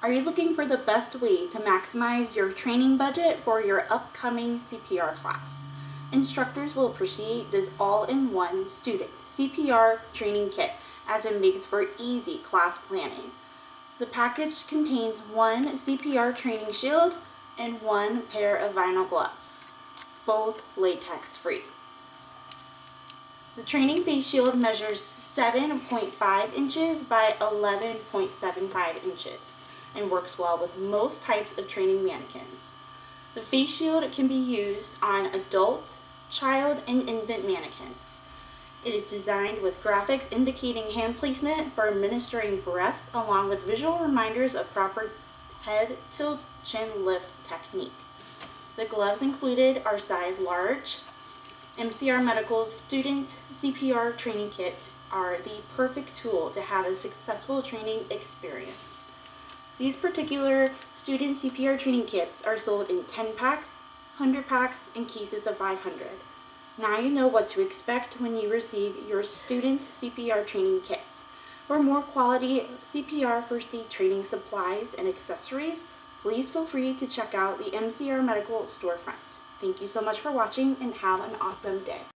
Are you looking for the best way to maximize your training budget for your upcoming CPR class? Instructors will appreciate this all-in-one student CPR training kit as it makes for easy class planning. The package contains one CPR training shield and one pair of vinyl gloves, both latex-free. The training face shield measures 7.5 inches by 11.75 inches and works well with most types of training mannequins. The face shield can be used on adult, child, and infant mannequins. It is designed with graphics indicating hand placement for administering breaths along with visual reminders of proper head tilt, chin lift technique. The gloves included are size large. MCR Medical's student CPR training kit are the perfect tool to have a successful training experience. These particular student CPR training kits are sold in 10 packs, 100 packs, and cases of 500. Now you know what to expect when you receive your student CPR training kit. For more quality CPR first aid training supplies and accessories, please feel free to check out the MCR Medical storefront. Thank you so much for watching and have an awesome day.